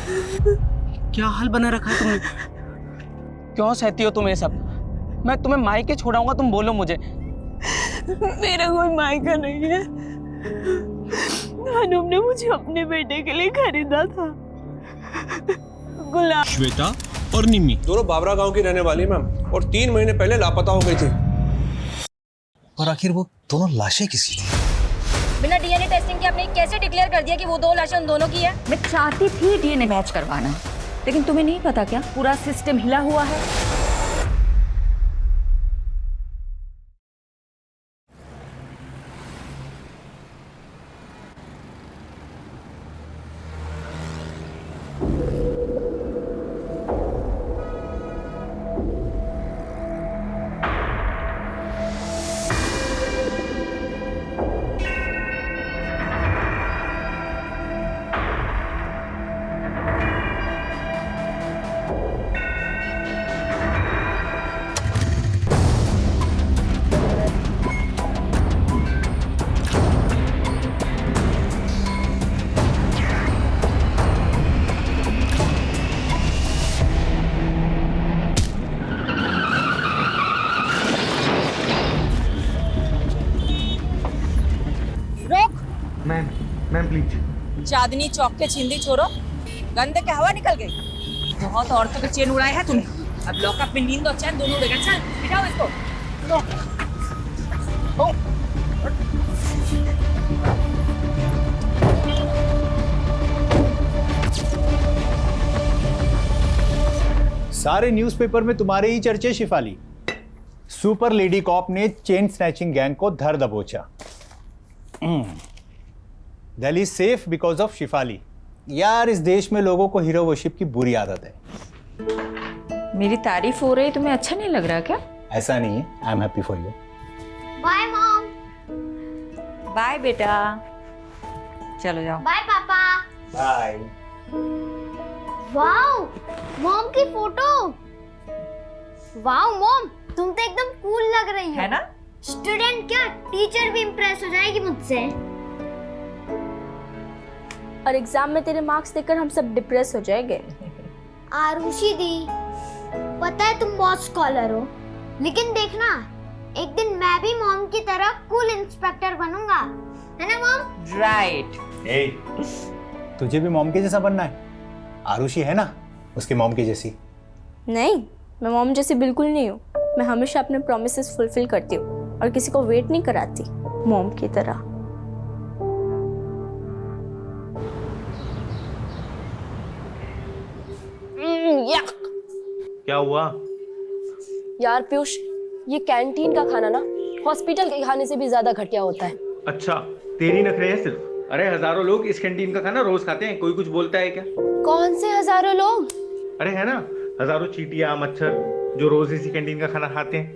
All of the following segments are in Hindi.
क्या हाल बना रखा है तुमने? क्यों सहती हो तुम ये सब? मैं तुम्हें मायके छोड़ाऊंगा, तुम बोलो मुझे। मेरा कोई मायका नहीं है। अनुप ने मुझे अपने बेटे के लिए खरीदा था। गुलाब। श्वेता और निम्मी दोनों बाबरा गांव की रहने वाली मैम, और 3 महीने पहले लापता हो गई थी। पर आखिर वो दोनों लाशें किसकी थी? बिना डीएनए टेस्टिंग के आपने कैसे डिक्लेयर कर दिया कि वो 2 लाशें उन दोनों की है? मैं चाहती थी डीएनए मैच करवाना, लेकिन तुम्हें नहीं पता क्या पूरा सिस्टम हिला हुआ है। Ma'am please. चांदनी चौक के छिंदी छोड़ो, गंदे के हवा निकल गई। बहुत औरतों के चैन उड़ाए हैं तूने। अब लॉकअप में नींद और चैन दोनों उड़ेगा। चल बिठाओ इसको। सारे न्यूज़पेपर में तुम्हारे ही चर्चे शिफाली। सुपर लेडी कॉप ने चेन स्नैचिंग गैंग को धर दबोचा। Delhi safe because of Shifali. यार इस देश में लोगों को हीरो वर्शिप की बुरी आदत है। मेरी तारीफ हो रही, तुम्हें अच्छा नहीं लग रहा क्या? ऐसा नहीं है, I am happy for you. Bye mom. Bye बेटा, चलो जाओ। बाय पापा। बाय। वाओ, मॉम की फोटो। वाओ मॉम, तुम तो एकदम कूल लग रही हो। है ना? स्टूडेंट क्या, टीचर भी इम्प्रेस हो जाएगी मुझसे। और एग्जाम में तेरे मार्क्स देखकर हम सब डिप्रेस हो जाएंगे। आरुषि दी, पता है तुम बहुत स्कॉलर हो, लेकिन देखना एक दिन मैं भी मॉम की तरह कूल इंस्पेक्टर बनूंगा, है ना मॉम? राइट। तुझे भी मॉम के जैसा बनना है? आरुषि है ना उसके मॉम की जैसी। नहीं, मैं मॉम जैसी बिल्कुल नहीं हूँ। मैं हमेशा अपने प्रॉमिसेस फुलफिल करती हूँ और किसी को वेट नहीं कराती, मॉम की तरह। क्या हुआ? यार पीयूष, ये कैंटीन का खाना ना हॉस्पिटल के खाने से भी ज्यादा घटिया होता है। अच्छा, तेरी नखरे हैं सिर्फ। अरे हजारों लोग इस कैंटीन का खाना रोज खाते हैं, कोई कुछ बोलता है क्या? कौन से हजारों लोग? अरे है ना, हजारों चींटियां, मच्छर जो रोज इसी कैंटीन का खाना खाते हैं।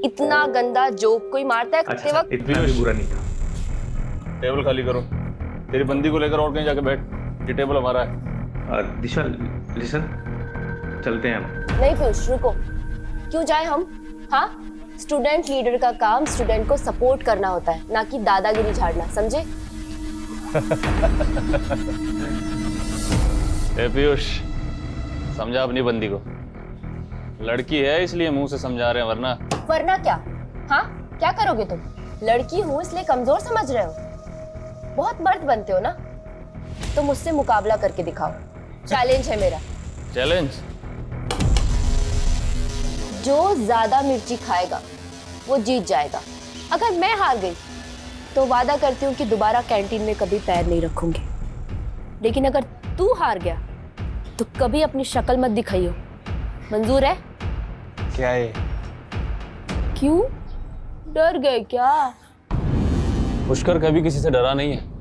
इतना गंदा जोक कोई मारता है खाते वक्त? इतना भी बुरा नहीं था। टेबल खाली करो। तेरी बंदी को लेकर और कहीं जाके बैठ। ये टेबल हमारा है। दिशा लिसन, चलते हैं हम। नहीं पीयूष, रुको। क्यों जाए हम? हाँ, स्टूडेंट लीडर का काम स्टूडेंट को सपोर्ट करना होता है, ना कि दादागिरी झाड़ना, समझे? ए पीयूष, समझा अपनी बंदी को। लड़की है इसलिए मुंह से समझा रहे हैं, वरना क्या? हाँ, क्या करोगे तुम? लड़की हूँ इसलिए कमजोर समझ रहे हो? बहुत मर्द बनते हो ना, तो मुझसे मुकाबला करके दिखाओ। चैलेंज है मेरा। चैलेंज? जो ज्यादा मिर्ची खाएगा वो जीत जाएगा। अगर मैं हार गई तो वादा करती हूँ कि दोबारा कैंटीन में कभी पैर नहीं रखूंगी, लेकिन अगर तू हार गया तो कभी अपनी शक्ल मत दिखाइयो। मंजूर है? क्या है? क्यों डर गए क्या? पुष्कर कभी किसी से डरा नहीं है।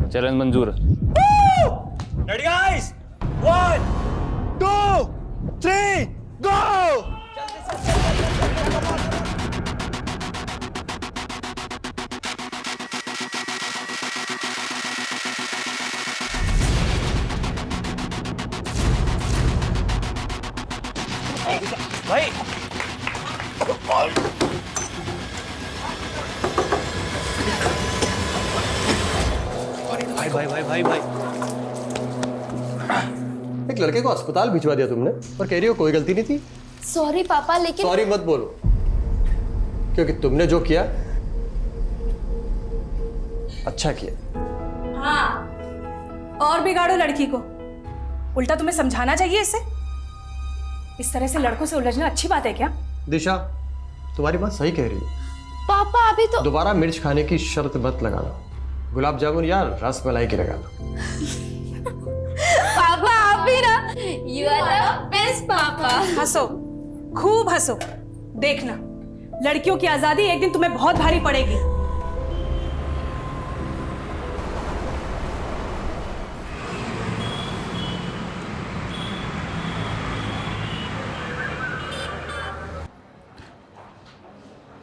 चैलेंज मंजूर है। रेडी गाइस, 1 2 3 गो! भाई भाई भाई भाई भाई भाई एक लड़के को अस्पताल भिजवा दिया तुमने और कह रही हो कोई गलती नहीं थी। सॉरी पापा, लेकिन सॉरी मत बोलो, क्योंकि तुमने जो किया अच्छा किया। हाँ, और बिगाड़ो लड़की को। उल्टा तुम्हें समझाना चाहिए इसे। इस तरह से लड़कों से उलझना अच्छी बात है क्या? दिशा, तुम्हारी बात सही कह रही है। पापा अभी तो दोबारा मिर्च खाने की शर्त मत लगाना। गुलाब जामुन या रस मलाई की लगा लो। पापा आप भी ना, यू आर द बेस्ट पापा। हंसो, खूब हंसो। देखना, लड़कियों की आजादी एक दिन तुम्हें बहुत भारी पड़ेगी।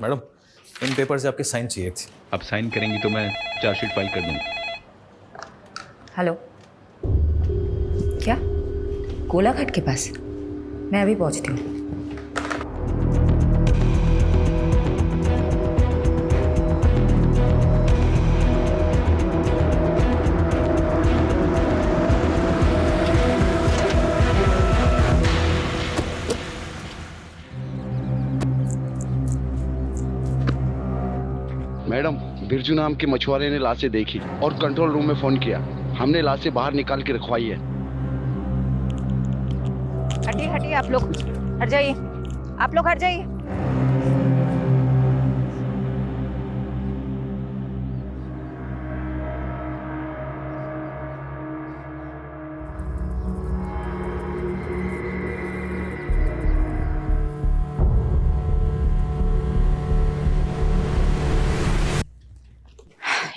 मैडम, इन पेपर से आपके साइन चाहिए थे। अब साइन करेंगी तो मैं चार्जशीट फाइल कर दूंगा। हेलो, क्या कोलाघाट के पास? मैं अभी पहुंचती हूँ। मैडम, बिरजू नाम के मछुआरे ने लाशें देखी और कंट्रोल रूम में फोन किया। हमने लाशें बाहर निकाल के रखवाई है। हटिए हटिए, आप लोग हट जाइए, आप लोग हट जाइए।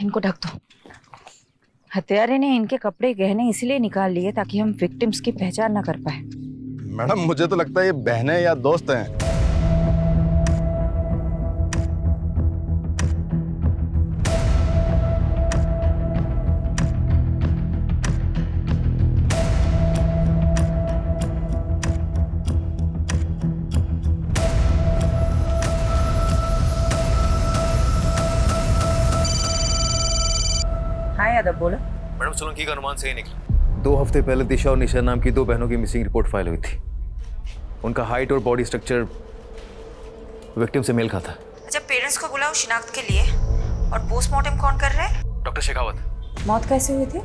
इनको ढक दो। हत्यारे ने इनके कपड़े गहने इसलिए निकाल लिए ताकि हम विक्टिम्स की पहचान न कर पाए। मैडम, मुझे तो लगता है ये बहनें या दोस्त हैं। हाँ यादव, बोलो। मैडम, सोलंकी का अनुमान सही निकला। 2 हफ्ते पहले दिशा और निशा नाम की 2 बहनों की मिसिंग रिपोर्ट फाइल हुई थी। उनका हाइट और बॉडी स्ट्रक्चर विक्टिम से मेल खाता। अच्छा, पेरेंट्स को बुलाओ शिनाख्त के लिए। और पोस्टमार्टम कौन कर रहे हैं? डॉक्टर शेखावत। मौत कैसे हुई थी?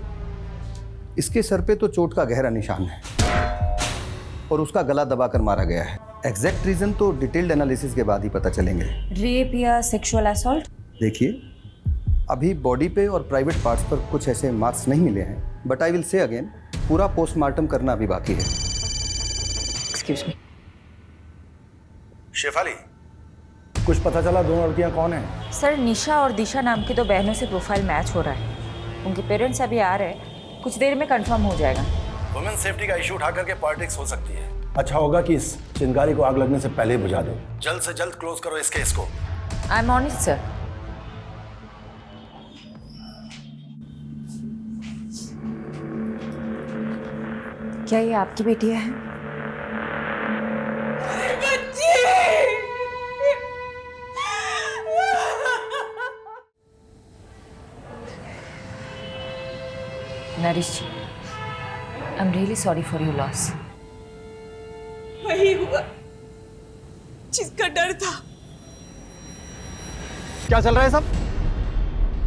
इसके सर पे तो चोट का गहरा निशान है और उसका गला दबाकर मारा गया है। एग्जैक्ट रीजन तो डिटेल्ड एनालिसिस के बाद ही पता चलेंगे। रेप या सेक्सुअल असॉल्ट? देखिए, अभी बॉडी पे और प्राइवेट पार्ट्स पर कुछ ऐसे मार्क्स नहीं मिले हैं, but I will say again, पूरा पोस्टमार्टम करना अभी बाकी है। Excuse me. शेफाली, कुछ पता चला दोनों लड़कियां कौन हैं? सर, निशा और दिशा नाम की 2 बहनों से प्रोफाइल मैच हो रहा है। उनके पेरेंट्स अभी आ रहे हैं, कुछ देर में कंफर्म हो जाएगा। वुमेन सेफ्टी का इशू उठा करके पॉलिटिक्स हो सकती है। अच्छा होगा कि इस चिंगारी को आग लगने से पहले ही बुझा दो। जल्द से जल्द क्लोज करो इस केस को। I am on it sir. क्या ये आपकी बेटी है? Narish ji, I am really sorry for your loss. वही हुआ जिसका डर था। क्या चल रहा है सब?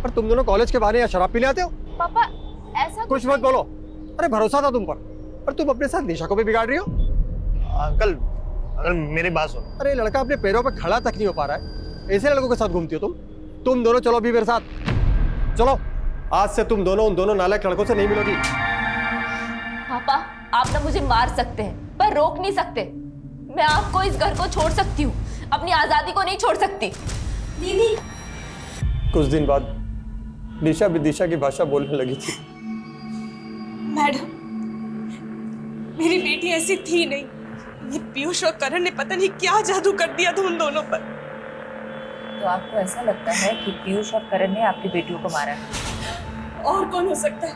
पर तुम दोनों कॉलेज के बहाने या शराब पीने आते हो? पापा ऐसा कुछ मत बोलो। अरे भरोसा था तुम पर, और तुम अपने साथ निशा को भी बिगाड़ रही हो। अंकल, मेरी बात सुनो। अरे लड़का अपने पैरों पर खड़ा तक नहीं हो पा रहा है, ऐसे लड़कों के साथ घूमती हो तुम? तुम दोनों चलो अभी मेरे साथ। चलो, आज से तुम दोनों उन दोनों नालायक लड़कों से नहीं मिलोगी। पापा, आप ना मुझे मार सकते हैं पर रोक नहीं सकते। मैं आपको इस घर को छोड़ सकती हूँ, अपनी आजादी को नहीं छोड़ सकती। दीदी। कुछ दिन बाद निशा विदिशा की भाषा बोलने लगी थी। मैडम, मेरी बेटी ऐसी थी नहीं। ये पीयूष और करण ने पता नहीं क्या जादू कर दिया था उन दोनों पर। तो आपको ऐसा लगता है कि पीयूष और करण ने आपकी बेटियों को मारा है? और कौन हो सकता है?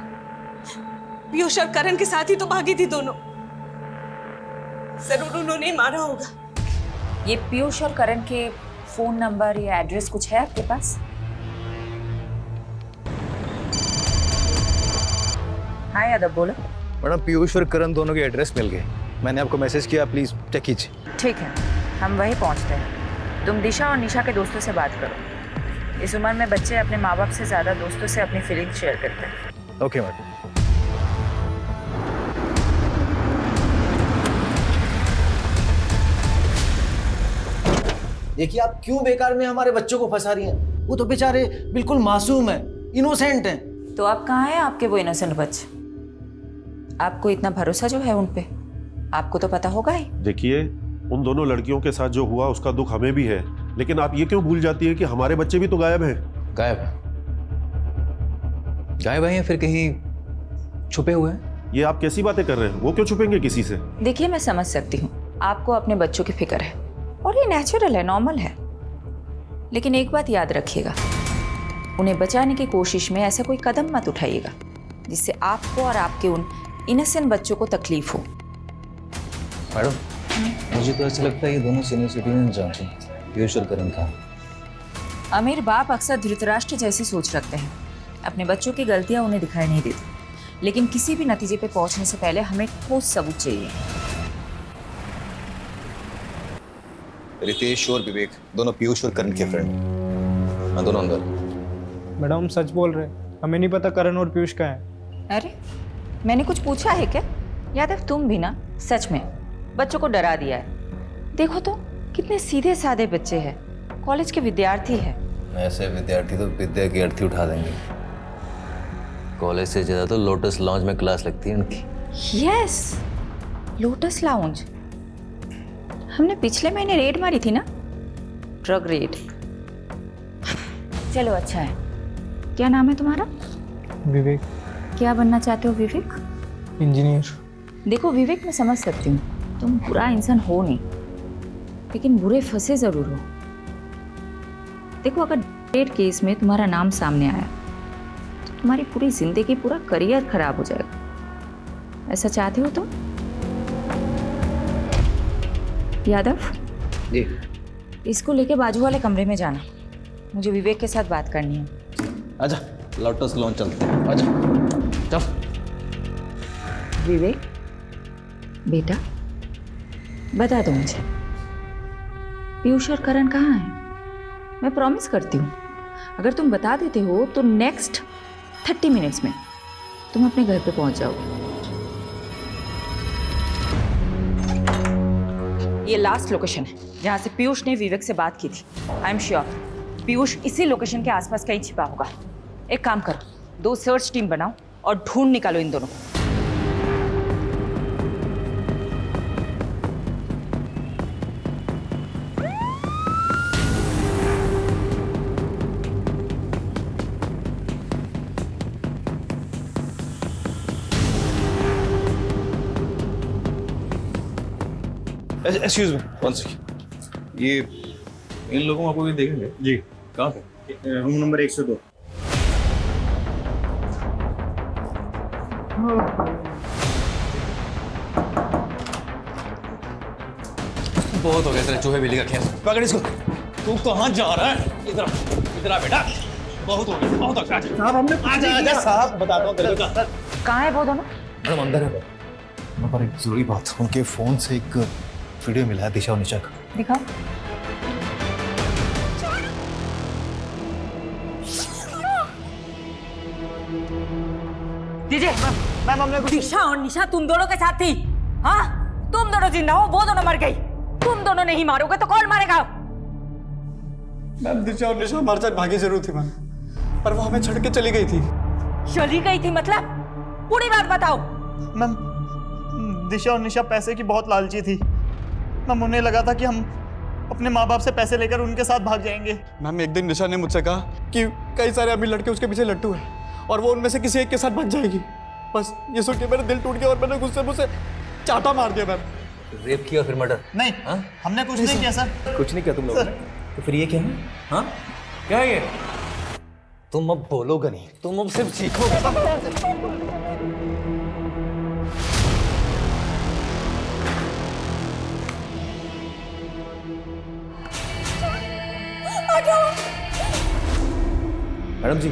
पीयूष और करण के साथ ही तो भागी थी दोनों। जरूर उन्होंने ही मारा होगा। ये पीयूष और करण के फोन नंबर या एड्रेस कुछ है आपके पास? हाँ यादव बोलो। मैडम पीयूष और करण दोनों के एड्रेस मिल गए। मैंने आपको मैसेज किया, प्लीज चेक कीजिए। ठीक है, हम वहीं पहुंचते हैं। तुम दिशा और निशा के दोस्तों से बात करो। इस उम्र में बच्चे अपने माँ बाप से ज़्यादा दोस्तों से अपनी फीलिंग्स शेयर करते हैं। Okay madam. देखिए आप क्यों बेकार में हमारे बच्चों को फंसा रही हैं? वो तो बेचारे बिल्कुल मासूम हैं, इनोसेंट हैं। तो अब कहाँ हैं आपके वो इनोसेंट बच्चे? आपको इतना भरोसा जो है उन पे, आपको तो पता होगा ही। देखिए, उन दोनों लड़कियों के साथ जो हुआ उसका दुख हमें भी है, लेकिन आप ये क्यों भूल जाती है कि हमारे बच्चे भी तो गायब हैं। गायब हैं या फिर कहीं छुपे हुए हैं? ये आप कैसी बातें कर रहे हैं? वो क्यों छुपेंगे किसी से? देखिए मैं समझ सकती हूँ, आपको अपने बच्चों की फिक्र है और ये नेचुरल है, नॉर्मल है। लेकिन एक बात याद रखिएगा, उन्हें बचाने की कोशिश में ऐसा कोई कदम मत उठाइएगा जिससे आपको और आपके उन इनोसेंट बच्चों को तकलीफ हो। मैडम मुझे तो ऐसा लगता है ये दोनों सीनियर सिटीजन जानते हैं पीयूष और करण का। अमीर बाप अक्सर धृतराष्ट्र जैसी सोच रखते हैं। अपने बच्चों की गलतियां उन्हें दिखाई नहीं देती, लेकिन किसी भी नतीजे पे पहुंचने से पहले हमें ठोस सबूत चाहिए। रितेश और विवेक दोनों पीयूष और करण के फ्रेंड, हाँ दोनों अंदर। मैडम सच बोल रहे, हमें नहीं पता करण और पीयूष का है। अरे मैंने कुछ पूछा है क्या? यादव तुम भी ना सच में बच्चों को डरा दिया है। देखो तो कितने सीधे साधे बच्चे हैं, कॉलेज के विद्यार्थी हैं। ऐसे विद्यार्थी तो विद्या की अर्थी उठा देंगे। कॉलेज से ज्यादा तो लोटस लॉन्ज में क्लास लगती है उनकी। Yes, lotus lounge. हमने पिछले महीने रेड मारी थी ना, ड्रग रेड। चलो अच्छा है। क्या नाम है तुम्हारा? विवेक। क्या बनना चाहते हो विवेक? इंजीनियर। देखो विवेक, मैं समझ सकती हूँ तुम बुरा इंसान हो नहीं, लेकिन बुरे फंसे जरूर हो। देखो अगर रेड केस में तुम्हारा नाम सामने आया तो तुम्हारी पूरी जिंदगी, पूरा करियर खराब हो जाएगा। ऐसा चाहते हो तुम? यादव जी। इसको लेके बाजू वाले कमरे में जाना, मुझे विवेक के साथ बात करनी है। आजा लोटस लॉन्ज चलते हैं, आजा चल। विवेक बेटा बता दो मुझे, पीयूष और करण कहाँ हैं? मैं प्रॉमिस करती हूँ अगर तुम बता देते हो तो नेक्स्ट 30 मिनट्स में तुम अपने घर पे पहुंच जाओगे। ये लास्ट लोकेशन है जहाँ से पीयूष ने विवेक से बात की थी। आई एम श्योर पीयूष इसी लोकेशन के आसपास कहीं छिपा होगा। एक काम करो, 2 सर्च टीम बनाओ और ढूंढ निकालो इन दोनों को। Excuse me, one second. ये इन लोगों को भी देखेंगे जी? कहाँ पे? Room number 102। बहुत हो गया तेरे चूहे बिल्ली का खेल। पकड़ इसको। तू कहाँ जा रहा है? इधर इधर आ बेटा। बहुत हो गया, बहुत हो गया। साहब हमने आजा साहब, बताता हूँ तेरे को। कहाँ है वो दोनों? मैडम अंदर है। पर एक जरूरी बात, उनके फोन से एक वीडियो मिला है दिशा और निशा का। दिखाओ। दीजिए। मैम हमने दिशा और निशा तुम दोनों के साथ थी? हाँ, तुम दोनों जिंदा हो, वो दोनों मर गई। तुम दोनों नहीं मारोगे तो कौन मारेगा? मैम दिशा और निशा हमारे साथ भागी जरूर थी मैम, पर वो हमें छोड़ के चली गई थी। चली गई थी मतलब? पूरी बात बताओ। मैम दिशा और निशा पैसे की बहुत लालची थी मैम। उन्हें लगा था कि हम अपने माँ बाप से पैसे लेकर उनके साथ भाग जाएंगे। मैम एक दिन निशा ने मुझसे कहा कि कई सारे अमीर लड़के उसके पीछे लट्टू हैं और वो उनमें से किसी एक के साथ भाग जाएगी। बस ये सुन के मेरा दिल टूट गया और मैंने गुस्से मुझसे चाटा मार दिया मैम। रेप किया फिर मर्डर? नहीं हा? हमने कुछ नहीं किया सर। कुछ नहीं किया तुम लोगों ने? तो फिर ये क्या है? हाँ क्या है ये? तुम अब बोलोगे नहीं, तुम अब सिर्फ सीखोगे। मैडम जी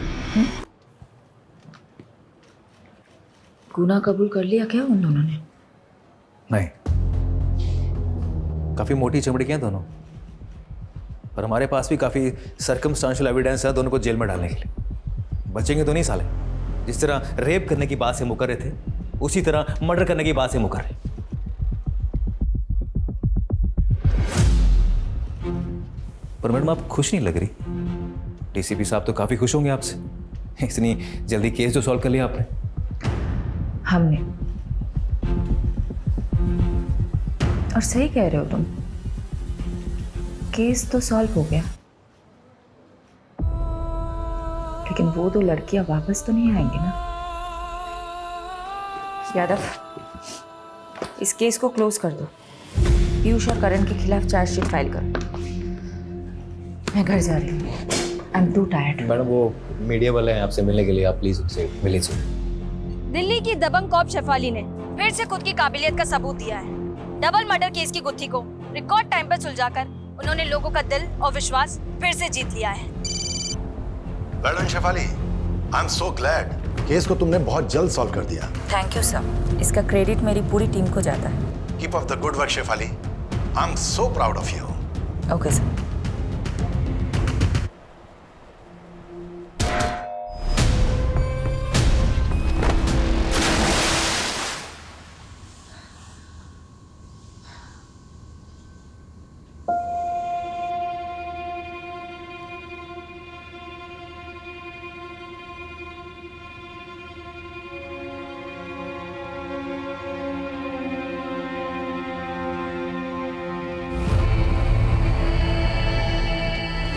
गुनाह कबूल कर लिया क्या उन दोनों ने? नहीं, काफी मोटी चमड़ी के हैं दोनों, पर हमारे पास भी काफी सर्कमस्टांशियल एविडेंस है दोनों को जेल में डालने के लिए। बचेंगे तो नहीं साले। जिस तरह रेप करने की बात से मुकर रहे थे, उसी तरह मर्डर करने की बात से मुकर रहे। पर मैडम आप खुश नहीं लग रही। डीसीपी साहब तो काफी खुश होंगे आपसे, इतनी जल्दी केस जो सॉल्व कर लिया आपने। हमने। और सही कह रहे हो तुम, केस तो सॉल्व हो गया, लेकिन वो दो लड़कियां वापस तो नहीं आएंगी ना। यादव, इस केस को क्लोज कर दो। पीयूष और करण के खिलाफ चार्जशीट फाइल करो। मैं घर जा रही हूँ। I am to tired. Madam वो मीडिया वाले हैं आपसे मिलने के लिए, आप प्लीज उनसे मिल लीजिए। दिल्ली की दबंग कॉप शेफाली ने फिर से खुद की काबिलियत का सबूत दिया है। डबल मर्डर केस की गुत्थी को रिकॉर्ड टाइम पर सुलझाकर उन्होंने लोगों का दिल और विश्वास फिर से जीत लिया है। Madam Shefali, I am so glad. Case को तुमने बहुत जल्द सॉल्व कर दिया। Thank you sir. इसका क्रेडिट मेरी पूरी टीम को जाता है। Keep up the good work Shefali. I am so proud of you. Okay sir.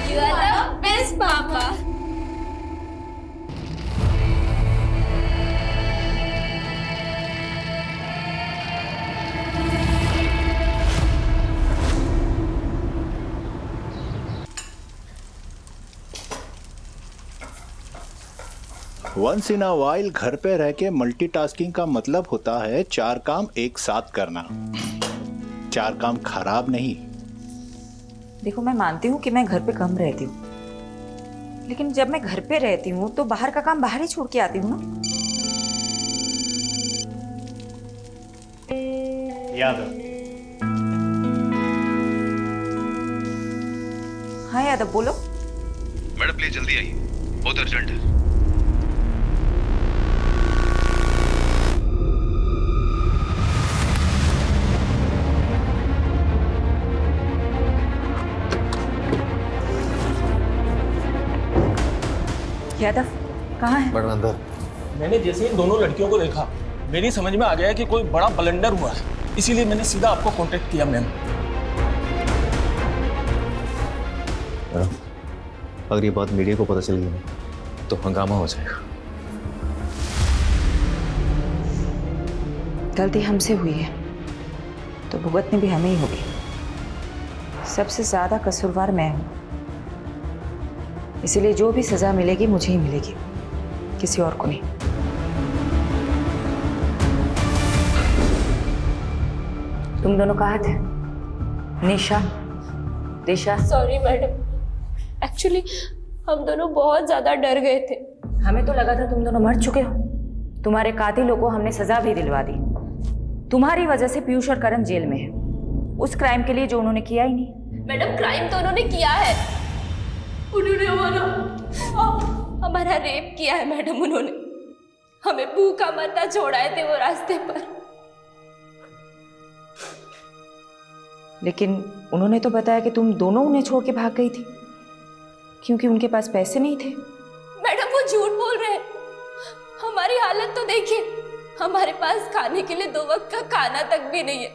You are the best, Papa. Once in a while घर पे रह के मल्टीटास्किंग का मतलब होता है 4 काम एक साथ करना। 4 काम खराब नहीं। देखो, मैं मानती हूँ कि मैं घर पे कम रहती हूँ, लेकिन जब मैं घर पे रहती हूँ तो बाहर का काम बाहर ही छोड़ के आती हूँ ना। यादव। हाँ यादव, बोलो। मैडम प्लीज जल्दी आइए, बहुत अर्जेंट है। यादव कहाँ है? मैडम अंदर। मैंने जैसे इन दोनों लड़कियों को देखा, मेरी समझ में आ गया कि कोई बड़ा ब्लंडर हुआ है, इसीलिए मैंने सीधा आपको कांटेक्ट किया। मैम, अगर ये बात मीडिया को पता चल गई तो हंगामा हो जाएगा। गलती हमसे हुई है तो भुगतनी भी हमें ही होगी। सबसे ज्यादा कसूरवार मैं हूं, इसीलिए जो भी सजा मिलेगी मुझे ही मिलेगी, किसी और को नहीं। तुम दोनों कहाँ थे? निशा, दिशा? सॉरी मैडम, एक्चुअली हम दोनों बहुत ज्यादा डर गए थे। हमें तो लगा था तुम दोनों मर चुके हो। तुम्हारे कातिलों को हमने सजा भी दिलवा दी। तुम्हारी वजह से पीयूष और करण जेल में है, उस क्राइम के लिए जो उन्होंने किया ही नहीं। मैडम, क्राइम तो उन्होंने किया है। उन्होंने हमारा रेप किया है मैडम। उन्होंने हमें भूखा मरना छोड़ाए थे वो रास्ते पर। लेकिन उन्होंने तो बताया कि तुम दोनों उन्हें छोड़ के भाग गई थी क्योंकि उनके पास पैसे नहीं थे। मैडम, वो झूठ बोल रहे हैं। हमारी हालत तो देखिए, हमारे पास खाने के लिए 2 वक्त का खाना तक भी नहीं है।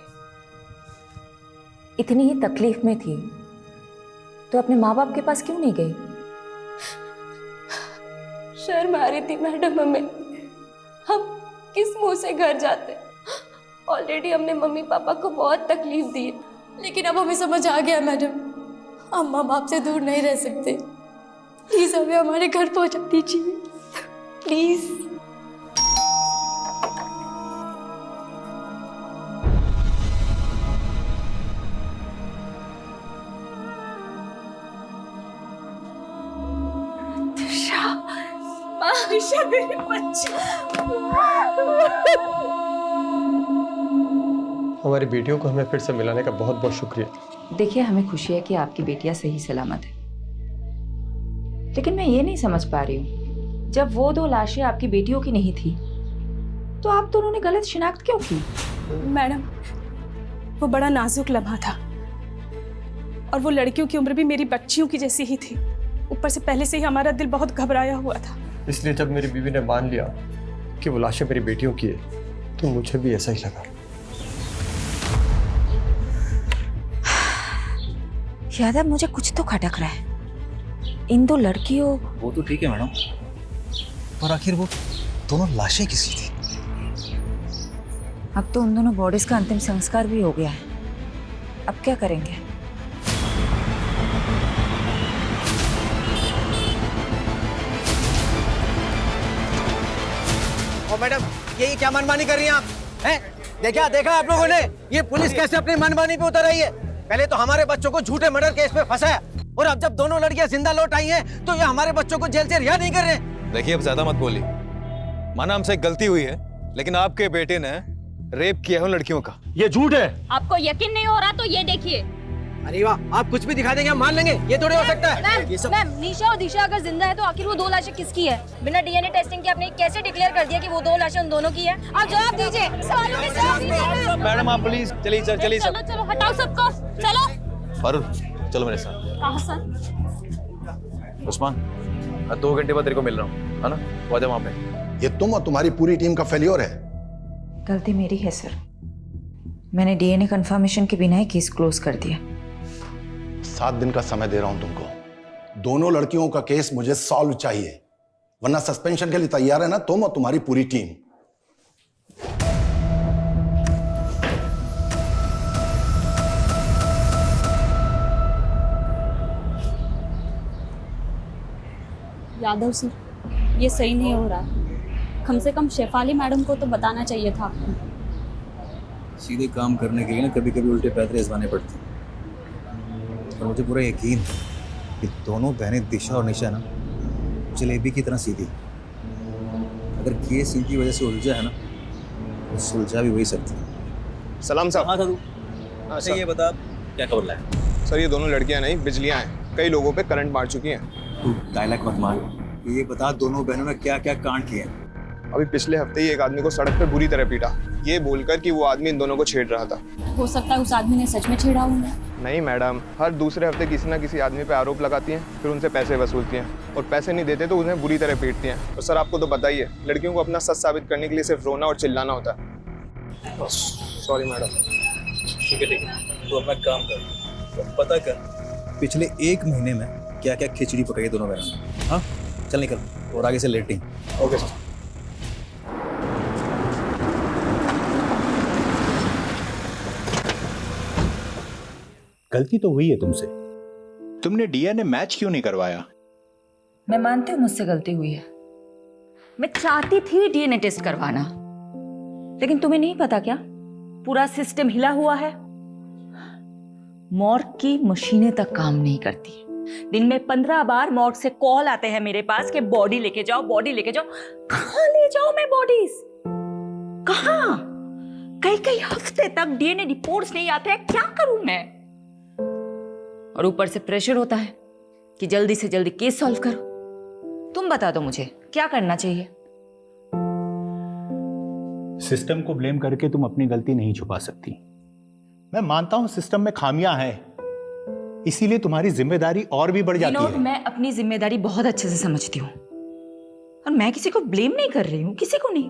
इतनी ही तकलीफ में थी तो अपने माँ बाप के पास क्यों नहीं गई? शर्म आ रही थी मैडम हमें। हम किस मुंह से घर जाते? ऑलरेडी हमने मम्मी पापा को बहुत तकलीफ दी है, लेकिन अब हमें समझ आ गया मैडम, हम माँ बाप से दूर नहीं रह सकते। प्लीज हमें हमारे घर पहुंचा दीजिए, प्लीज। दिशा, माँ, दिशा मेरे बच्चे। हमारी बेटियों को हमें फिर से मिलाने का बहुत बहुत शुक्रिया। देखिए, हमें खुशी है कि आपकी बेटियां सही सलामत है, लेकिन मैं ये नहीं समझ पा रही हूँ, जब वो 2 लाशें आपकी बेटियों की नहीं थी तो आप दोनों ने गलत शिनाख्त क्यों की? मैडम, वो बड़ा नाजुक लम्हा था और वो लड़कियों की उम्र भी मेरी बच्चियों की जैसी ही थी। ऊपर से पहले से ही हमारा दिल बहुत घबराया हुआ था। इसलिए जब मेरी बीवी ने मान लिया कि वो लाशें मेरी बेटियों की है तो मुझे भी ऐसा ही लगा। यादव, मुझे कुछ तो खटक रहा है। इन 2 लड़कियों... वो तो ठीक है मैडम, पर आखिर वो दोनों लाशें किसकी थी? अब तो उन दोनों बॉडीज का अंतिम संस्कार भी हो गया है, अब क्या करेंगे? और मैडम, ये क्या मनमानी कर रही हैं आप? हैं? देखा आप लोगों ने ये पुलिस कैसे अपनी मनमानी पे उतर आई है? पहले तो हमारे बच्चों को झूठे मर्डर केस पे फंसाया और अब जब दोनों लड़कियां जिंदा लौट आई हैं तो ये हमारे बच्चों को जेल से रिहा नहीं कर रहे। देखिए, अब ज्यादा मत बोलिए। माना हमसे गलती हुई है, लेकिन आपके बेटे ने रेप किया है उन लड़कियों का। ये झूठ है। आपको यकीन नहीं हो रहा तो ये देखिए। अरे वाह, आप कुछ भी दिखा देंगे हम मान लेंगे, ये थोड़ी हो सकता है। मैम, निशा और दिशा अगर जिंदा है तो आखिर वो 2 लाशें किसकी है? बिना डीएनए टेस्टिंग के आपने कैसे डिक्लेयर कर दिया कि वो 2 लाशें उन दोनों की है? आप जवाब दीजिए, सवालों के जवाब दीजिए। मैडम आप प्लीज चलिए सर, चलिए सब। चलो हटाओ सबको, चलो। फारूक चलो मेरे साथ। कहाँ सर? उस्मान, मैं 2 घंटे बाद तेरे को मिल रहा हूँ, है ना? वो आजा वहाँ पे। ये तुम और तुम्हारी पूरी टीम का फेल्योर है। गलती मेरी है सर, मैंने डीएनए कंफर्मेशन के बिना ही केस क्लोज कर दिया। 7 दिन का समय दे रहा हूं तुमको। दोनों लड़कियों का केस मुझे सॉल्व चाहिए, वरना सस्पेंशन के लिए तैयार है ना तुम और तुम्हारी पूरी टीम। यादव सर, ये सही नहीं हो रहा। कम से कम शेफाली मैडम को तो बताना चाहिए था आपको। सीधे काम करने के लिए ना कभी कभी उल्टे पैतरे आजमाने पड़ते हैं, और मुझे पूरा यकीन है कि दोनों बहनें दिशा और निशा ना जलेबी की तरह सीधी। अगर केस इनकी वजह से उलझा है ना तो सुलझा भी वही सकती है। सलाम साहब। हाँ था तू। अच्छा ये बता क्या खबर लाया? सर, ये दोनों लड़कियां नहीं बिजलियां हैं, कई लोगों पे करंट मार चुकी हैं। तू डायलॉग मत मार, ये बता दोनों बहनों ने क्या क्या कांड किए हैं? अभी पिछले हफ्ते ही एक आदमी को सड़क पर बुरी तरह पीटा, ये बोलकर कि वो आदमी इन दोनों को छेड़ रहा था। हो सकता है उस आदमी ने सच में छेड़ा होगा। नहीं मैडम, हर दूसरे हफ्ते किसी ना किसी आदमी पे आरोप लगाती हैं, फिर उनसे पैसे वसूलती हैं और पैसे नहीं देते तो उन्हें बुरी तरह पीटती हैं। और सर आपको तो पता ही है, लड़कियों को अपना सच साबित करने के लिए सिर्फ रोना और चिल्लाना होता है। Sorry madam. ठीक है तू अपना काम कर, पता कर पिछले 1 महीने में क्या क्या खिचड़ी पकाई है दोनों बहनों ने। हाँ चल निकल, और आगे से लेट नहीं। Okay sir. गलती तो हुई है तुमसे, तुमने डीएनए मैच क्यों नहीं करवाया? मैं मानती हूँ मुझसे गलती हुई है, मैं चाहती थी डीएनए टेस्ट करवाना, लेकिन तुम्हें नहीं पता क्या पूरा सिस्टम हिला हुआ है। मॉर्ग की मशीनें तक काम नहीं करती। दिन में 15 बार मॉर्ग से कॉल आते हैं मेरे पास कि बॉडी लेके जाओ, बॉडी लेके जाओ। कहाँ ले जाओ मैं बॉडीज? कहाँ? कई हफ्ते तक डीएनए रिपोर्ट्स नहीं आते हैं, क्या करूं मैं? और ऊपर से प्रेशर होता है कि जल्दी से जल्दी केस सॉल्व करो। तुम बता दो मुझे क्या करना चाहिए? सिस्टम को ब्लेम करके तुम अपनी गलती नहीं छुपा सकती। मैं मानता हूं सिस्टम में खामियां हैं, इसीलिए तुम्हारी जिम्मेदारी और भी बढ़ जाती है। मैं अपनी जिम्मेदारी बहुत अच्छे से समझती हूँ और मैं किसी को ब्लेम नहीं कर रही हूँ, किसी को नहीं।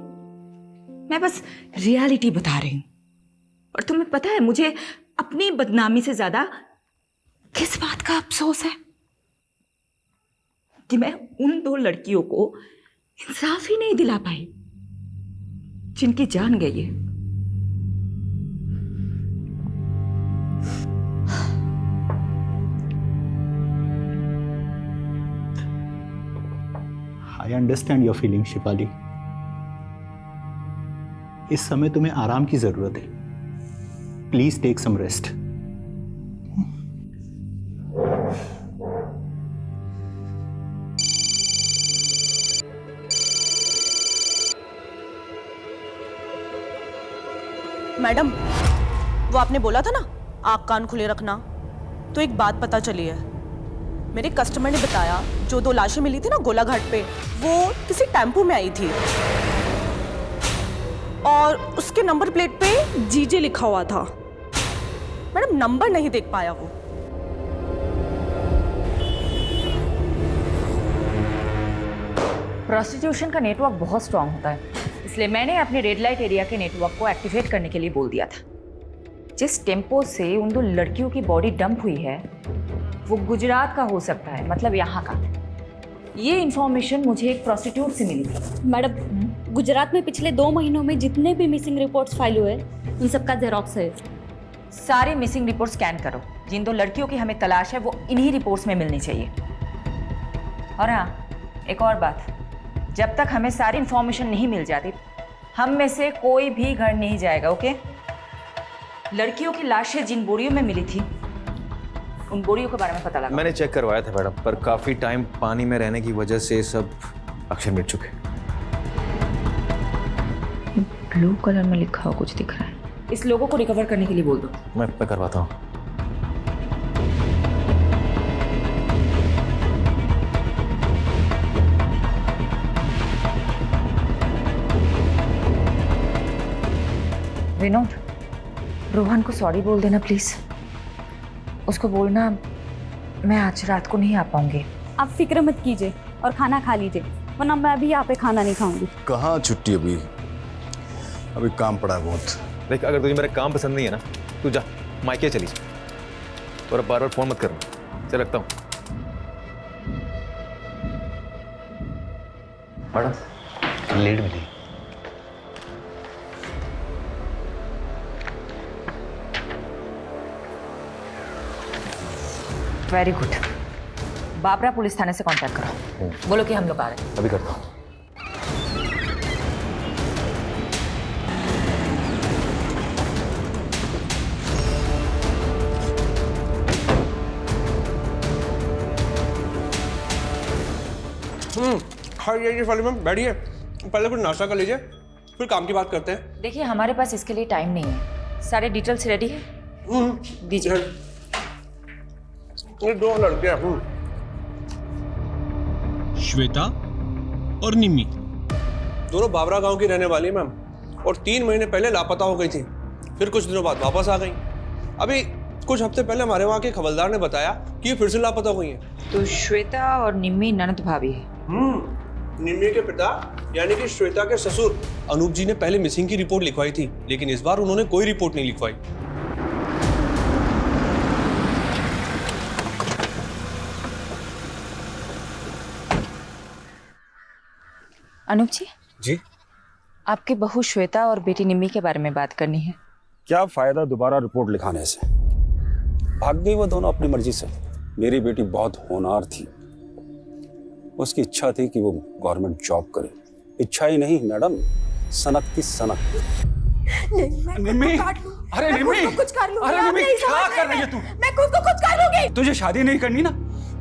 मैं बस रियलिटी बता रही हूँ। और तुम्हें पता है मुझे अपनी बदनामी से ज्यादा किस बात का अफसोस है कि मैं उन 2 लड़कियों को इंसाफ ही नहीं दिला पाई जिनकी जान गई है। I understand your feeling Shifali. इस समय तुम्हें आराम की जरूरत है। Please take some rest. Madam, वो आपने बोला था ना आँख कान खुले रखना, तो एक बात पता चली है। मेरे कस्टमर ने बताया जो 2 लाशें मिली थी ना गोलाघाट पे, वो किसी टेम्पो में आई थी और उसके नंबर प्लेट पे जीजे लिखा हुआ था। मैडम नंबर नहीं देख पाया वो। प्रोस्टिट्यूशन का नेटवर्क बहुत स्ट्रांग होता है, इसलिए मैंने अपने रेड लाइट एरिया के नेटवर्क को एक्टिवेट करने के लिए बोल दिया था। जिस टेम्पो से उन 2 लड़कियों की बॉडी डंप हुई है वो गुजरात का हो सकता है, मतलब यहाँ का। ये इंफॉर्मेशन मुझे एक प्रोस्टिट्यूट से मिली थी। मैडम, गुजरात में पिछले 2 महीनों में जितने भी मिसिंग रिपोर्ट्स फाइल हुए उन सबका जेरोक्स है। सारी मिसिंग रिपोर्ट स्कैन करो। जिन 2 लड़कियों की हमें तलाश है वो इन्हीं रिपोर्ट्स में मिलनी चाहिए। और हाँ, एक और बात, जब तक हमें सारी इंफॉर्मेशन नहीं मिल जाती हम में से कोई भी घर नहीं जाएगा, ओके? लड़कियों की लाशें जिन बोरियों में मिली थी उन बोरियों के बारे में पता लगा। मैंने चेक करवाया था मैडम, पर काफी टाइम पानी में रहने की वजह से सब अक्षर मिट चुके। ब्लू कलर में लिखा हुआ कुछ दिख रहा है। इस लोगों को रिकवर करने के लिए बोल दो। मैं करवाता हूँ। विनोद, रोहन को सॉरी बोल देना प्लीज। उसको बोलना मैं आज रात को नहीं आ पाऊंगी। आप फिक्र मत कीजिए और खाना खा लीजिए, वरना मैं अभी यहाँ पे खाना नहीं खाऊंगी। कहाँ छुट्टी? अभी काम पड़ा है बहुत। देख, अगर तुझे मेरा काम पसंद नहीं है ना, तू जा मायके चली जा और अब बार-बार फोन मत करना। चल रखता हूँ। मैडम लीड मिली। Very good. बाबरा पुलिस थाने से कांटेक्ट करो, बोलो कि हम लोग आ रहे हैं। अभी करता हूँ। ये वाले में बैठिए, पहले कुछ नाश्ता कर लीजिए, फिर काम की बात करते हैं। देखिए, हमारे पास इसके लिए टाइम नहीं है। सारे डिटेल्स रेडी है? दीजिए। ये 2 लड़के हैं, श्वेता और निम्मी, दोनों बाबरा गांव की रहने वाली है मैम, और 3 महीने पहले लापता हो गई थी, फिर कुछ दिनों बाद वापस आ गई। अभी कुछ हफ्ते पहले हमारे वहाँ के खबरदार ने बताया कि ये फिर से लापता हो गई हैं। तो श्वेता और निम्मी ननद भाभी है। निम्मी के पिता यानी कि श्वेता के ससुर अनूप जी ने पहले मिसिंग की रिपोर्ट लिखवाई थी, लेकिन इस बार उन्होंने कोई रिपोर्ट नहीं लिखवाई। अनूप जी, जी आपकी बहू श्वेता और बेटी निम्मी के बारे में बात करनी है। क्या फायदा दोबारा रिपोर्ट लिखाने से? भाग गई वो दोनों अपनी मर्जी से। मेरी बेटी बहुत होनहार थी, उसकी इच्छा थी कि वो गवर्नमेंट जॉब करे। इच्छा ही नहीं मैडम, सनक थी सनक। निम्मी, अरे निम्मी, कुछ कर लूंगी। अरे निम्मी, क्या कर रही है तू? मैं खुद को कुछ कर लूंगी। तुझे शादी नहीं करनी ना,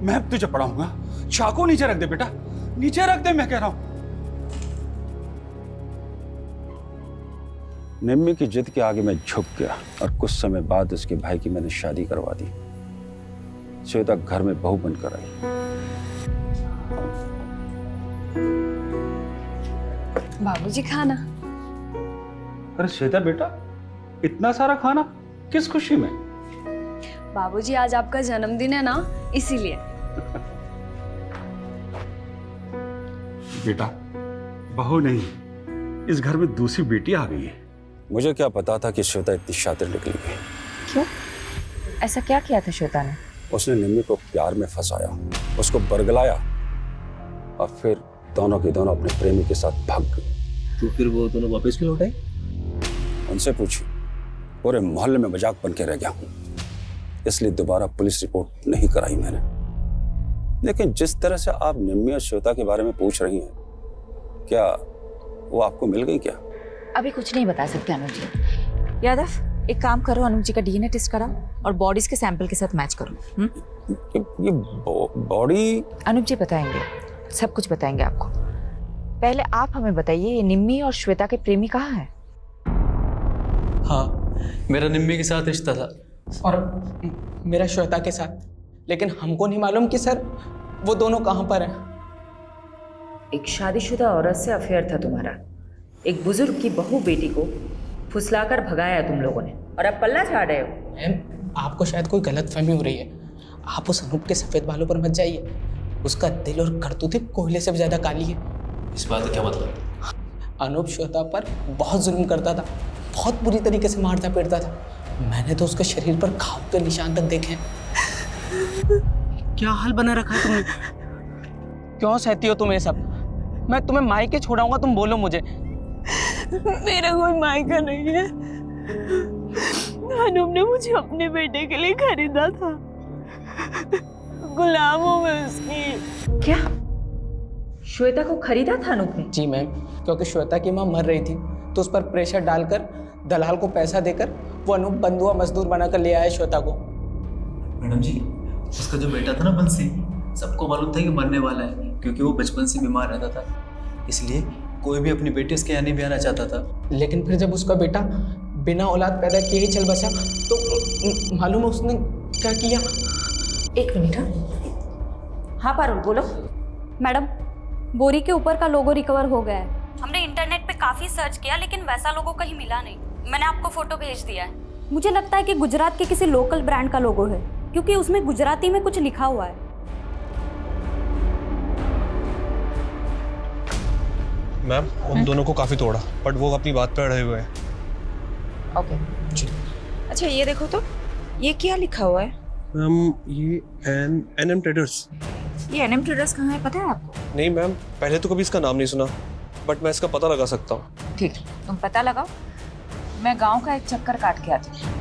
मैं तुझे पढ़ाऊंगा। चाकू नीचे रख दे बेटा, नीचे रख दे, मैं कह रहा हूं। निम्मी की जिद के आगे मैं झुक गया और कुछ समय बाद उसके भाई की मैंने शादी करवा दी। श्वेता घर में बहू बनकर आई। बाबूजी खाना। अरे श्वेता बेटा, इतना सारा खाना किस खुशी में? बाबूजी आज आपका जन्मदिन है ना, इसीलिए। बेटा, बहू नहीं, इस घर में दूसरी बेटी आ गई है। मुझे क्या पता था कि श्वेता इतनी शातिर निकली है। क्यों? ऐसा क्या किया था श्वेता ने? उसने निम्मी को प्यार में फंसाया, उसको बरगलाया और फिर दोनों के दोनों अपने प्रेमी के साथ भाग गई। तो फिर वो दोनों वापस क्यों लौटे? उनसे पूछी, पूरे मोहल्ले में मजाक बन के रह गया हूँ, इसलिए दोबारा पुलिस रिपोर्ट नहीं कराई मैंने। लेकिन जिस तरह से आप निम्मी और श्वेता के बारे में पूछ रही हैं, क्या वो आपको मिल गई क्या? अभी कुछ नहीं बता सकते अनुज जी। यादव, एक काम करो, अनुज जी का डीएनए टेस्ट कराओ और बॉडीज के सैंपल के साथ मैच करो। ये बॉडी? अनुज जी बताएंगे, सब कुछ बताएंगे आपको। पहले आप हमें बताइए, ये निम्मी और श्वेता के प्रेमी कहाँ हैं? हाँ, मेरा निम्मी के साथ रिश्ता था। और मेरा श्वेता के साथ। लेकिन हमको नहीं मालूम कि सर वो दोनों कहाँ पर हैं। एक शादीशुदा औरत से अफेयर था तुम्हारा। एक बुजुर्ग की बहू बेटी को फुसलाकर भगाया तुम लोगों ने, और अब पल्ला झाड़ रहे हो। मैम, आपको शायद कोई गलतफहमी हो रही है। आप उस अनूप के सफ़ेद बालों पर मत जाइए। उसका दिल और करतूतें कोयले से भी ज़्यादा काली है। इस बात का क्या मतलब? अनूप श्वेता पर बहुत जुल्म करता था, बहुत बुरी तरीके से मारता पीटता था। मैंने तो उसके शरीर पर घाव के निशान तक देखे हैं। क्या हाल बना रखा है तुमने? क्यों सहती हो तुम ये सब? मैं तुम्हें मायके छोड़ाऊंगा, तुम बोलो मुझे। मेरा कोई मायका नहीं है। अनूप ने मुझे अपने बेटे के लिए खरीदा था। गुलाम हूँ मैं उसकी। क्या श्वेता को खरीदा था अनूप ने? जी मैम, क्योंकि श्वेता की माँ मर रही थी तो उस पर प्रेशर डालकर, दलाल को पैसा देकर वो अनूप बंधुआ मजदूर बनाकर ले आया श्वेता को। मैडम जी, उसका जो बेटा था ना बंसी, सबको मालूम था कि मरने वाला है, क्योंकि वो बचपन से बीमार रहता था। इसलिए कोई भी अपनी बेटी उसके यहाँ नहीं भी आना चाहता था। लेकिन फिर जब उसका बेटा बिना औलाद पैदा किए ही चल बसा तो मालूम है उसने क्या किया? एक मिनट। हाँ पारुल, बोलो। मैडम, बोरी के ऊपर का लोगो रिकवर हो गया है। हमने इंटरनेट पे काफी सर्च किया लेकिन वैसा लोगो कहीं मिला नहीं। मैंने आपको फोटो भेज दिया है। मुझे लगता है कि गुजरात के किसी लोकल ब्रांड का लोगो है, क्योंकि उसमें गुजराती में कुछ लिखा हुआ है। मैम, उन दोनों को काफी तोड़ा, बट वो अपनी बात पर अड़े हुए हैं। ओके जी। अच्छा ये देखो तो, ये क्या लिखा हुआ है? मैम, ये एनएम ट्रेडर्स। ये एनएम ट्रेडर्स कहाँ है, पता है आपको? नहीं मैम, पहले तो कभी इसका नाम नहीं सुना, बट मैं इसका पता लगा सकता हूँ। ठीक, तुम पता लगाओ, मैं गांव का एक चक्कर काट के आती हूँ।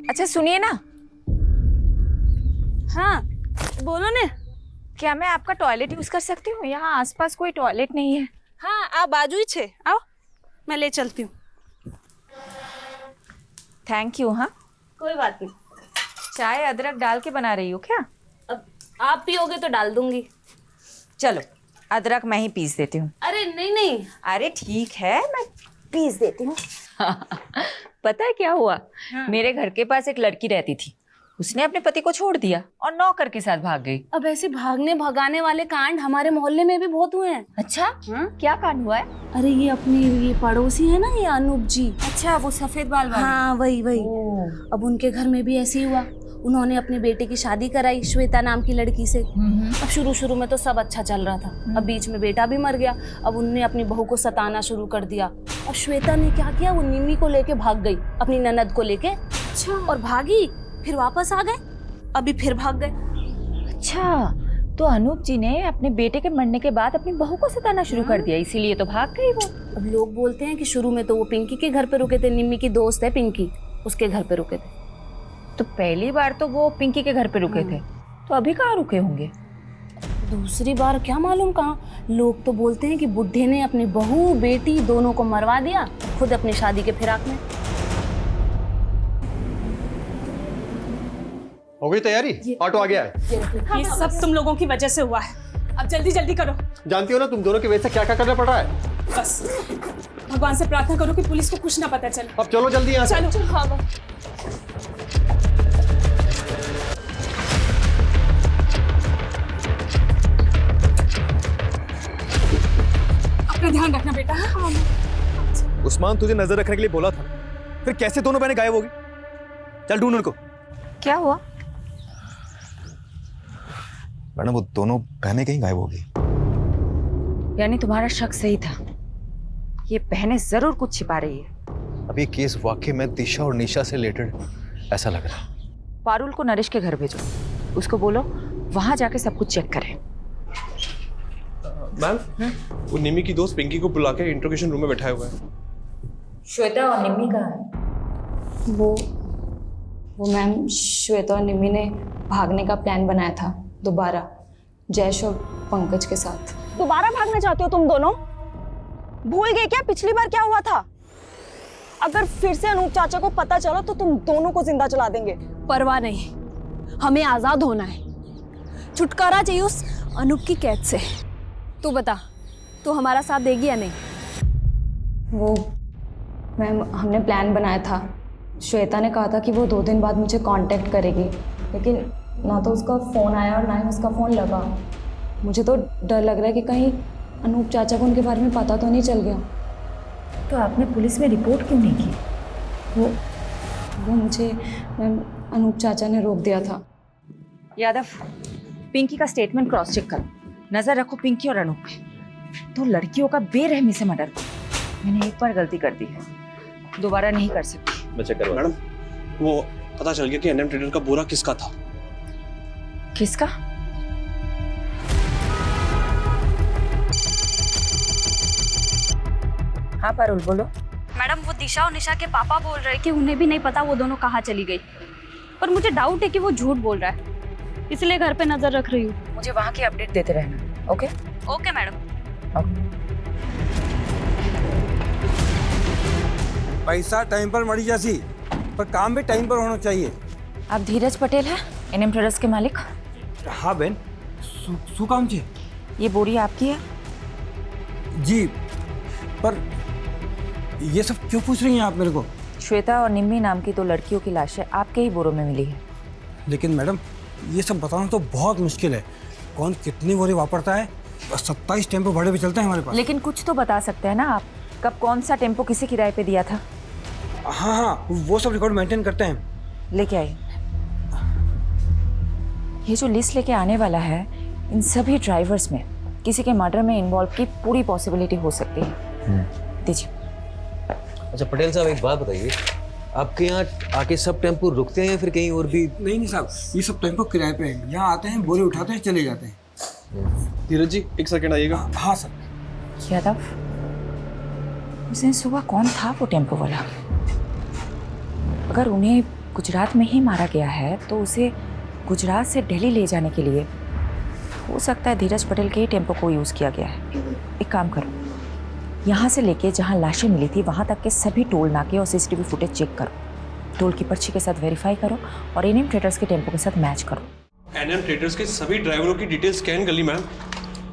अच्छा सुनिए ना। हाँ बोलो ने। क्या मैं आपका टॉयलेट यूज कर सकती हूँ? यहाँ आसपास कोई टॉयलेट नहीं है। हाँ, आप बाजू ही छे, आओ मैं ले चलती हूँ। Thank you. हाँ कोई बात नहीं। चाय अदरक डाल के बना रही हो क्या? अब आप पियोगे तो डाल दूंगी। चलो अदरक मैं ही पीस देती हूँ। अरे नहीं नहीं। अरे ठीक है, मैं पीस देती हूँ। पता है क्या हुआ? हाँ। मेरे घर के पास एक लड़की रहती थी, उसने अपने पति को छोड़ दिया और नौकर के साथ भाग गई। अब ऐसे भागने भगाने वाले कांड हमारे मोहल्ले में भी बहुत हुए हैं। अच्छा हाँ? क्या कांड हुआ है? अरे ये अपनी ये पड़ोसी है ना, ये अनूप जी। अच्छा, वो सफेद बाल वाले? हाँ वही। अब उनके घर में भी ऐसे ही हुआ। उन्होंने अपने बेटे की शादी कराई श्वेता नाम की लड़की से। अब शुरू में तो सब अच्छा चल रहा था, अब बीच में बेटा भी मर गया। अब उनने अपनी बहू को सताना शुरू कर दिया। और श्वेता ने क्या किया, वो निम्मी को लेके भाग गई, अपनी ननद को लेके। अच्छा। और भागी, फिर वापस आ गए, अभी फिर भाग गए। अच्छा, तो अनूप जी ने अपने बेटे के मरने के बाद अपनी बहू को सताना शुरू कर दिया, इसीलिए तो भाग गई वो। अब लोग बोलते हैं कि शुरू में तो वो पिंकी के घर पे रुके थे, निम्मी की दोस्त है पिंकी, उसके घर पे रुके थे। तो पहली बार तो वो पिंकी के घर पे रुके थे, तो अभी कहाँ रुके होंगे? दूसरी बार क्या मालूम कहाँ। लोग तो बोलते हैं कि बुढ़े ने अपनी बहू बेटी दोनों को मरवा दिया, खुद अपनी शादी के फिराक में। हो गई तैयारी? ऑटो आ गया है। ये सब तुम लोगों की वजह से हुआ है, अब जल्दी जल्दी करो। जानती हो ना तुम दोनों की वजह से क्या क्या करना पड़ रहा है। बस भगवान से प्रार्थना करो कि पुलिस को कुछ ना पता चले। अब चलो जल्दी यहाँ से। चलो। हाँ अपना ध्यान रखना बेटा। हाँ। उस्मान तुझे नजर रखने के लिए बोला था, फिर कैसे दोनों बहनें गायब होगी? चल ढूंढ उनको। क्या हुआ? मैडम, वो दोनों बहनें कहीं गायब होगी। यानी तुम्हारा शक सही था, ये बहनें जरूर कुछ छिपा रही है। अब ये केस वाकई में दिशा और निशा से रिलेटेड ऐसा लग रहा है। पारुल को नरेश के घर भेजो, उसको बोलो वहां जाके सब कुछ चेक करे। मैम, वो निम्मी की दोस्त पिंकी को बुला के इंट्रोगेशन रूम में बैठाया हुआ है। श्वेता और निम्मी कहाँ है? वो मैम, श्वेता और निम्मी ने भागने का प्लान बनाया था दोबारा, जयेश और पंकज के साथ। दोबारा भागना चाहते हो तुम दोनों? भूल गए क्या पिछली बार क्या हुआ था? अगर फिर से अनूप चाचा को पता चला तो तुम दोनों को जिंदा जला देंगे। परवाह नहीं, हमें आजाद होना है। छुटकारा चाहिए उस अनूप की कैद से। तू बता, तू हमारा साथ देगी या नहीं? वो मैम, हमने प्लान बनाया था। श्वेता ने कहा था कि वो 2 दिन बाद मुझे कांटेक्ट करेगी, लेकिन ना तो उसका फ़ोन आया और ना ही उसका फ़ोन लगा। मुझे तो डर लग रहा है कि कहीं अनूप चाचा को उनके बारे में पता तो नहीं चल गया। तो आपने पुलिस में रिपोर्ट क्यों नहीं की? वो मुझे मैम अनूप चाचा ने रोक दिया था। यादव, पिंकी का स्टेटमेंट क्रॉस चेक करो। नजर रखो पिंकी और अनूप पे। तो लड़कियों का बेरहमी से मर्डर। मैंने एक बार गलती कर दी है, दोबारा नहीं कर सकती। मैं चेक करवा। मैडम, वो पता चल गया कि एनएम ट्रेडर का बोरा किसका था। किसका? हाँ पारुल, बोलो। मैडम, वो दिशा और निशा के पापा बोल रहे कि उन्हें भी नहीं पता वो दोनों कहाँ चली गई, पर मुझे डाउट है कि वो झूठ बोल रहा है, इसलिए घर पे नजर रख रही हूँ। मुझे वहाँ की अपडेट देते रहना। Okay okay madam. पैसा टाइम पर मरी जासी, पर काम भी टाइम पर होना चाहिए। आप धीरज पटेल है, एनएम ट्रेडर्स के मालिक? हाँ बहन, શું કામ છે? ये बोरी आपकी है? जी, पर ये सब क्यों पूछ रही हैं आप मेरे को? श्वेता और निम्मी नाम की 2 लड़कियों की लाशें आपके ही बोरों में मिली है। लेकिन मैडम, ये सब बताना तो बहुत मुश्किल है। कौन कितनी बोरी वापरता है? 27 टेम्पो भाड़े पे चलते हैं हमारे पास। लेकिन कुछ तो बता सकते हैं ना आप, कब कौन सा टेम्पो किसी किराए पे दिया था? हाँ हाँ, वो सब रिकॉर्ड मेंटेन करते हैं। लेके आइए। ये जो लिस्ट लेके आने वाला है, इन सभी ड्राइवर्स में किसी के मर्डर में इन्वॉल्व की पूरी पॉसिबिलिटी हो सकती है। दीजिए। अच्छा पटेल साहब, एक बात बताइए, आपके यहाँ आके सब टेम्पो रुकते हैं या फिर कहीं और भी? नहीं साहब, ये सब टेम्पो किराए पे हैं। यहाँ आते हैं, बोरे उठाते हैं, चले जाते हैं। धीरज जी, एक सेकंड आइएगा। हाँ सर। यादव, उस दिन सुबह कौन था वो टेम्पो वाला? अगर उन्हें गुजरात में ही मारा गया है तो उसे गुजरात से दिल्ली ले जाने के लिए हो सकता है धीरज पटेल के ही टेम्पो को यूज़ किया गया है। एक काम करो, यहाँ से लेके जहाँ लाशें मिली थी वहाँ तक के सभी टोल नाके और सीसीटीवी फुटेज चेक करो, टोल की पर्ची के साथ वेरीफाई करो और एनएम ट्रेडर्स के टेम्पो के साथ मैच करो। एनएम ट्रेडर्स के सभी ड्राइवरों की डिटेल स्कैन कर ली मैम,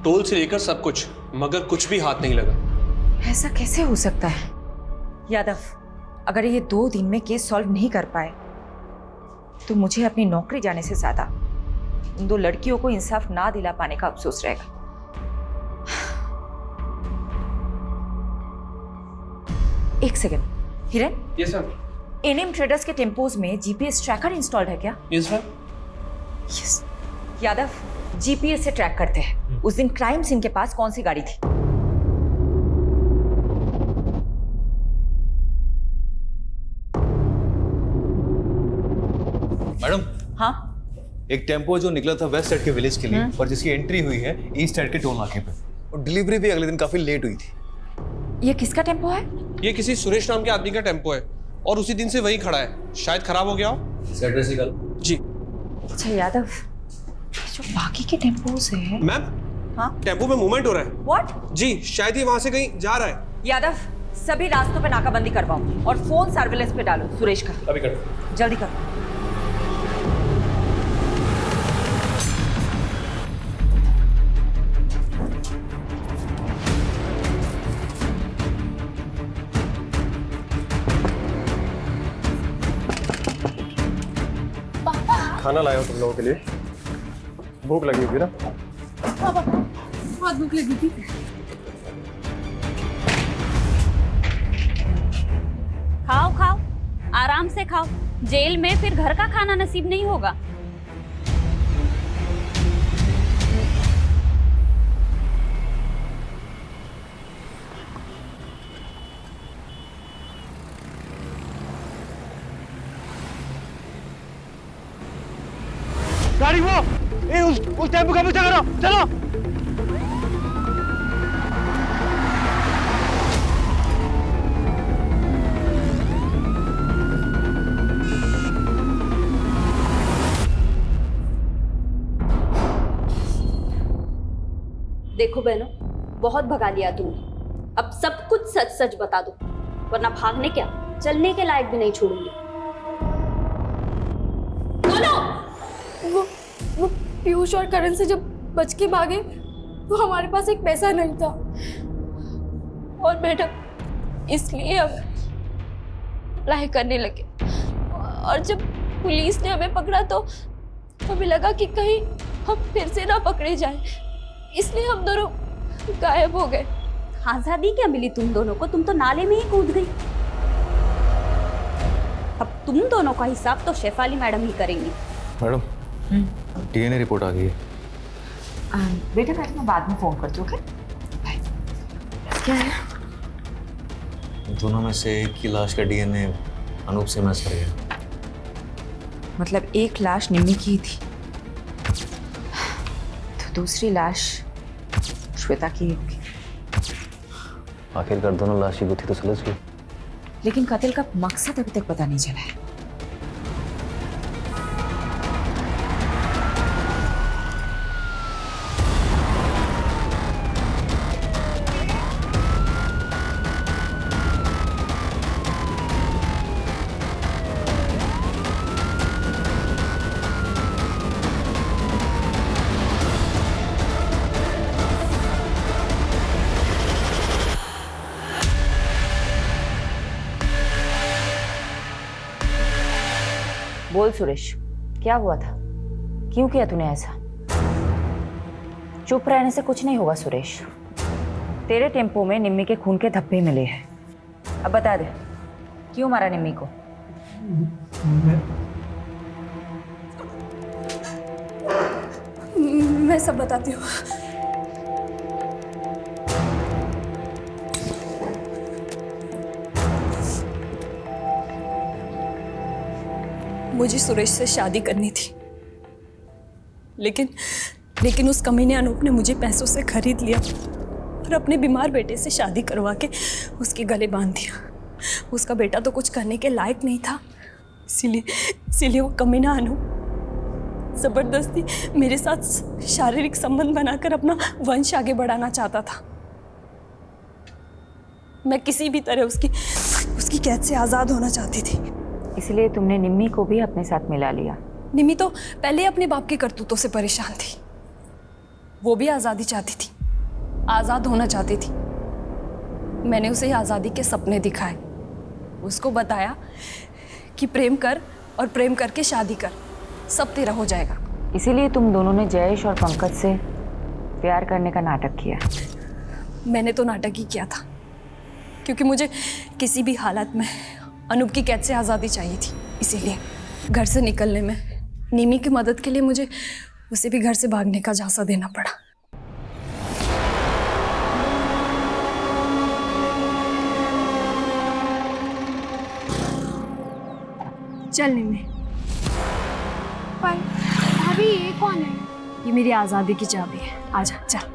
टोल से लेकर सब कुछ, मगर कुछ भी हाथ नहीं लगा। ऐसा कैसे हो सकता है? यादव, अगर ये 2 दिन में केस सॉल्व नहीं कर पाए तो मुझे अपनी नौकरी जाने से ज्यादा उन 2 लड़कियों को इंसाफ ना दिला पाने का अफसोस रहेगा। एक सेकंड, हिरन। Yes sir. एनएम ट्रेडर्स के टेम्पोज में जीपीएस ट्रैकर इंस्टॉल्ड है क्या? Yes sir. Yes. Yadav, GPS से ट्रैक करते हैं उस दिन क्राइम सीन के पास कौन सी गाड़ी थी। मैडम। हाँ, एक टेम्पो जो निकला था वेस्ट साइड के विलेज के लिए और जिसकी एंट्री हुई है ईस्ट साइड के टोल नाके पे, और डिलीवरी भी अगले दिन काफी लेट हुई थी। ये किसका टेम्पो है? ये किसी सुरेश नाम के आदमी का टेम्पो है और उसी दिन से वही खड़ा है, शायद खराब हो गया हो। एड्रेस निकालो। जी। अच्छा यादव, जो बाकी के टेम्पोज है। मैम, हाँ, टेम्पो में मूवमेंट हो रहा है। व्हाट? जी, शायद ये वहां से कहीं जा रहा है। यादव, सभी रास्तों पे नाकाबंदी करवाओ और फोन सर्विलेंस पे डालो सुरेश का। अभी कर। जल्दी करो। खाना लाया हूँ तुम लोगों के लिए, भूख लगी होगी ना? बहुत भूख लगी थी। खाओ खाओ, आराम से खाओ, जेल में फिर घर का खाना नसीब नहीं होगा। गाड़ी वो, उस टेम्पो का पीछा करो, चलो। देखो बहनों, बहुत भगा लिया तुमने, अब सब कुछ सच सच बता दो, वरना भागने क्या चलने के लायक भी नहीं छोड़ूंगी। बोलो। वो पीयूष और करण से जब बच के भागे तो हमारे पास एक पैसा नहीं था, और मैडम इसलिए हम अप्लाई करने लगे। और जब पुलिस ने हमें पकड़ा तो हमें लगा कि कहीं हम फिर से ना पकड़े जाए, इसलिए हम दोनों गायब हो गए। आजादी क्या मिली तुम दोनों को? तुम तो नाले में ही कूद गई। अब तुम दोनों का हिसाब तो शेफाली मैडम ही करेंगी। मैडम डीएनए रिपोर्ट आ गई है। बेटा मैं बाद में फ़ोन करती हूँ, ओके? क्या है? दोनों में से एक की लाश का डीएनए अनूप से मैच कर गया। मतलब एक लाश निम्मी की थी तो दूसरी लाश श्वेता की होगी। आखिरकार दोनों लाश की गुत्थी तो सुलझ गई, लेकिन कत्ल का मकसद अभी तक पता नहीं चला है। बोल सुरेश, क्या हुआ था? क्यों किया तूने ऐसा? चुप रहने से कुछ नहीं होगा सुरेश। तेरे टेम्पो में निम्मी के खून के धब्बे मिले हैं। अब बता दे, क्यों मारा निम्मी को? मैं सब बताती हूँ। मुझे सुरेश से शादी करनी थी, लेकिन उस कमीने अनूप ने मुझे पैसों से खरीद लिया और अपने बीमार बेटे से शादी करवा के उसके गले बांध दिया। उसका बेटा तो कुछ करने के लायक नहीं था, इसीलिए वो कमीना अनूप जबरदस्ती मेरे साथ शारीरिक संबंध बनाकर अपना वंश आगे बढ़ाना चाहता था। मैं किसी भी तरह उसकी कैद से आज़ाद होना चाहती थी। इसलिए तुमने निम्मी को भी अपने साथ मिला लिया? निम्मी तो पहले अपने बाप की करतूतों से परेशान थी। वो भी आज़ादी चाहती थी, आज़ाद होना चाहती थी। मैंने उसे आज़ादी के सपने दिखाए, उसको बताया कि प्रेम कर और प्रेम करके शादी कर, सब तेरा हो जाएगा। इसीलिए तुम दोनों ने जयेश और पंकज से प्यार करने का नाटक किया? मैंने तो नाटक ही किया था, क्योंकि मुझे किसी भी हालत में अनूप की कैद से आज़ादी चाहिए थी। इसीलिए घर से निकलने में निम्मी की मदद के लिए मुझे उसे भी घर से भागने का झांसा देना पड़ा। चल निम्मी। पर भाभी ये कौन है? ये मेरी आज़ादी की चाबी है, आजा चल।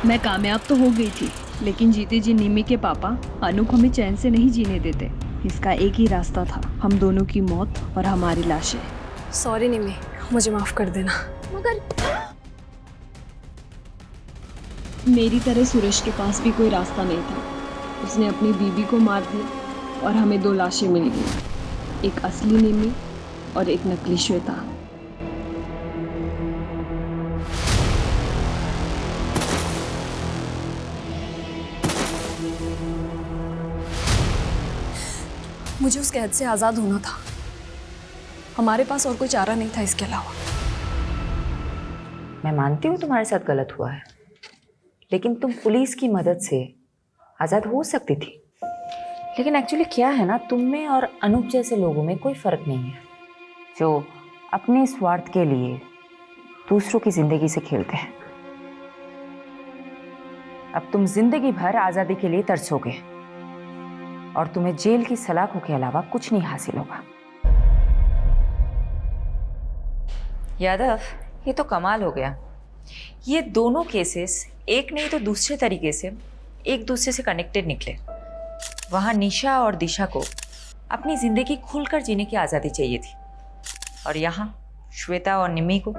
मैं कामयाब तो हो गई थी, लेकिन जीते जी निम्मी के पापा अनूप हमें चैन से नहीं जीने देते। इसका एक ही रास्ता था, हम दोनों की मौत और हमारी लाशें। सॉरी निम्मी, मुझे माफ कर देना। मगर मेरी तरह सुरेश के पास भी कोई रास्ता नहीं था। उसने अपनी बीवी को मार दिया और हमें 2 लाशें मिल गई, एक असली निम्मी और एक नकली श्वेता। मुझे उस कैद से आज़ाद होना था, हमारे पास और कोई चारा नहीं था इसके अलावा। मैं मानती हूँ तुम्हारे साथ गलत हुआ है, लेकिन तुम पुलिस की मदद से आज़ाद हो सकती थी। लेकिन एक्चुअली क्या है ना, तुम में और अनूप जैसे लोगों में कोई फ़र्क नहीं है, जो अपने स्वार्थ के लिए दूसरों की ज़िंदगी से खेलते हैं। अब तुम जिंदगी भर आज़ादी के लिए तरसोगे और तुम्हें जेल की सलाखों के अलावा कुछ नहीं हासिल होगा। यादव, ये तो कमाल हो गया। ये दोनों केसेस एक नहीं तो दूसरे तरीके से एक दूसरे से कनेक्टेड निकले। वहाँ निशा और दिशा को अपनी ज़िंदगी खुलकर जीने की आज़ादी चाहिए थी, और यहाँ श्वेता और निम्मी को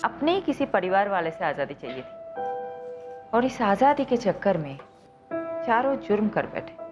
अपने ही किसी परिवार वाले से आज़ादी चाहिए थी। और इस आज़ादी के चक्कर में चारों जुर्म कर बैठे।